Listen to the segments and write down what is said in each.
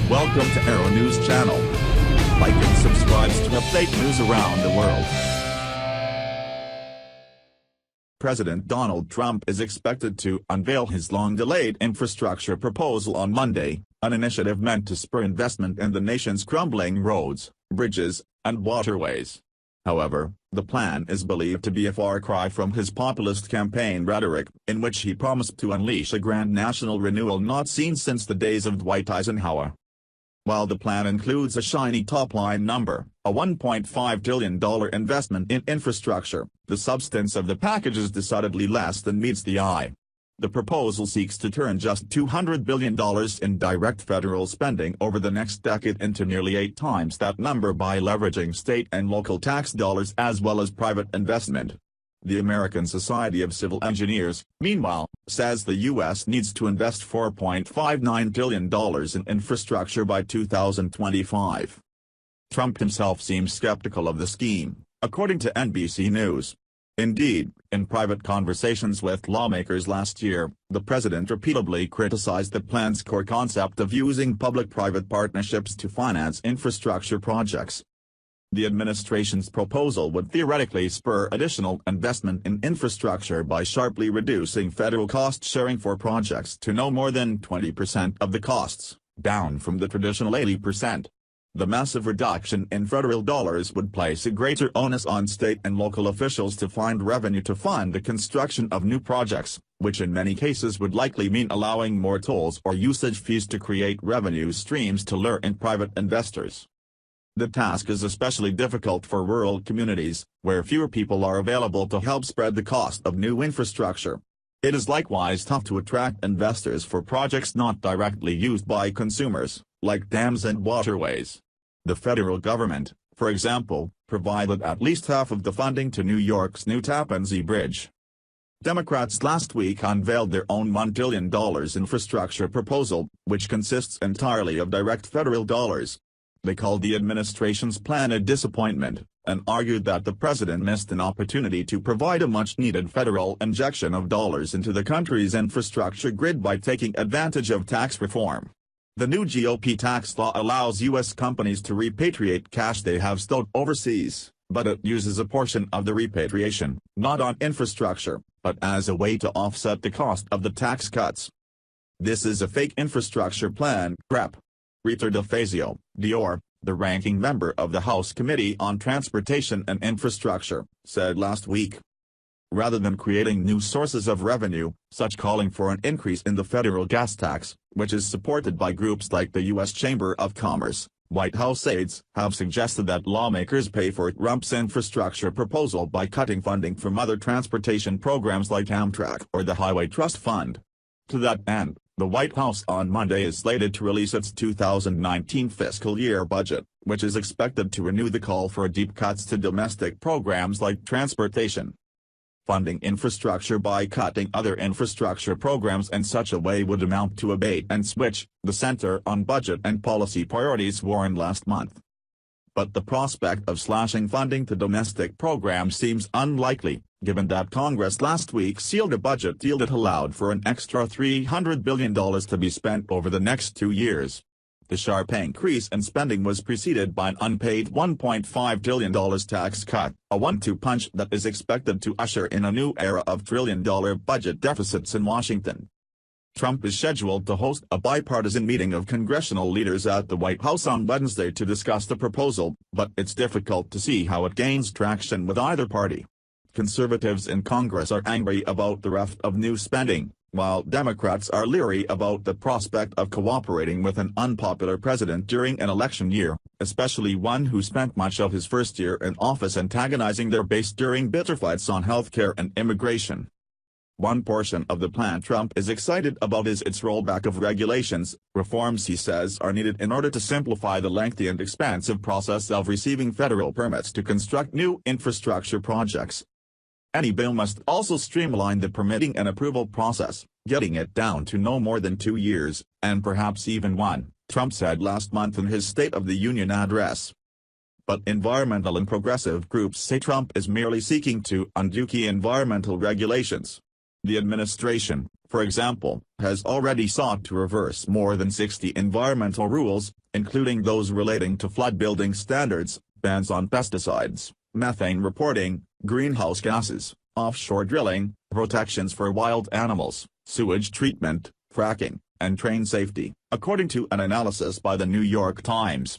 Welcome to Arrow News Channel. Like and subscribe to update news around the world. President Donald Trump is expected to unveil his long-delayed infrastructure proposal on Monday, an initiative meant to spur investment in the nation's crumbling roads, bridges, and waterways. However, the plan is believed to be a far cry from his populist campaign rhetoric, in which he promised to unleash a grand national renewal not seen since the days of Dwight Eisenhower. While the plan includes a shiny top-line number, a $1.5 trillion investment in infrastructure, the substance of the package is decidedly less than meets the eye. The proposal seeks to turn just $200 billion in direct federal spending over the next decade into nearly 8 times that number by leveraging state and local tax dollars as well as private investment. The American Society of Civil Engineers, meanwhile, says the U.S. needs to invest $4.59 trillion in infrastructure by 2025. Trump himself seems skeptical of the scheme, according to NBC News. Indeed, in private conversations with lawmakers last year, the president repeatedly criticized the plan's core concept of using public-private partnerships to finance infrastructure projects. The administration's proposal would theoretically spur additional investment in infrastructure by sharply reducing federal cost-sharing for projects to no more than 20% of the costs, down from the traditional 80%. The massive reduction in federal dollars would place a greater onus on state and local officials to find revenue to fund the construction of new projects, which in many cases would likely mean allowing more tolls or usage fees to create revenue streams to lure in private investors. The task is especially difficult for rural communities, where fewer people are available to help spread the cost of new infrastructure. It is likewise tough to attract investors for projects not directly used by consumers, like dams and waterways. The federal government, for example, provided at least half of the funding to New York's new Tappan Zee Bridge. Democrats last week unveiled their own $1 trillion infrastructure proposal, which consists entirely of direct federal dollars. They called the administration's plan a disappointment, and argued that the president missed an opportunity to provide a much-needed federal injection of dollars into the country's infrastructure grid by taking advantage of tax reform. The new GOP tax law allows U.S. companies to repatriate cash they have stowed overseas, but it uses a portion of the repatriation, not on infrastructure, but as a way to offset the cost of the tax cuts. This is a fake infrastructure plan, crap. Rita DeFazio, Dior, the ranking member of the House Committee on Transportation and Infrastructure, said last week. Rather than creating new sources of revenue, such calling for an increase in the federal gas tax, which is supported by groups like the U.S. Chamber of Commerce, White House aides have suggested that lawmakers pay for Trump's infrastructure proposal by cutting funding from other transportation programs like Amtrak or the Highway Trust Fund. To that end, the White House on Monday is slated to release its 2019 fiscal year budget, which is expected to renew the call for deep cuts to domestic programs like transportation. Funding infrastructure by cutting other infrastructure programs in such a way would amount to a bait and switch, the Center on Budget and Policy Priorities warned last month. But the prospect of slashing funding to domestic programs seems unlikely, given that Congress last week sealed a budget deal that allowed for an extra $300 billion to be spent over the next 2 years. The sharp increase in spending was preceded by an unpaid $1.5 trillion tax cut, a one-two punch that is expected to usher in a new era of trillion-dollar budget deficits in Washington. Trump is scheduled to host a bipartisan meeting of congressional leaders at the White House on Wednesday to discuss the proposal, but it's difficult to see how it gains traction with either party. Conservatives in Congress are angry about the raft of new spending, while Democrats are leery about the prospect of cooperating with an unpopular president during an election year, especially one who spent much of his first year in office antagonizing their base during bitter fights on health care and immigration. One portion of the plan Trump is excited about is its rollback of regulations. Reforms he says are needed in order to simplify the lengthy and expansive process of receiving federal permits to construct new infrastructure projects. Any bill must also streamline the permitting and approval process, getting it down to no more than 2 years, and perhaps even 1, Trump said last month in his State of the Union address. But environmental and progressive groups say Trump is merely seeking to undo key environmental regulations. The administration, for example, has already sought to reverse more than 60 environmental rules, including those relating to flood building standards, bans on pesticides, methane reporting, greenhouse gases, offshore drilling, protections for wild animals, sewage treatment, fracking, and train safety, according to an analysis by the New York Times.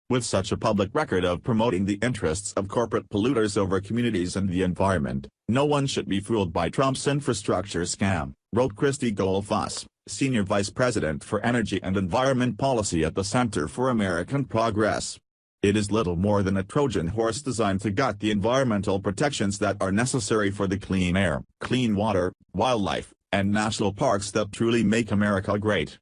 With such a public record of promoting the interests of corporate polluters over communities and the environment, no one should be fooled by Trump's infrastructure scam, wrote Christy Goldfuss, Senior Vice President for Energy and Environment Policy at the Center for American Progress. It is little more than a Trojan horse designed to gut the environmental protections that are necessary for the clean air, clean water, wildlife, and national parks that truly make America great.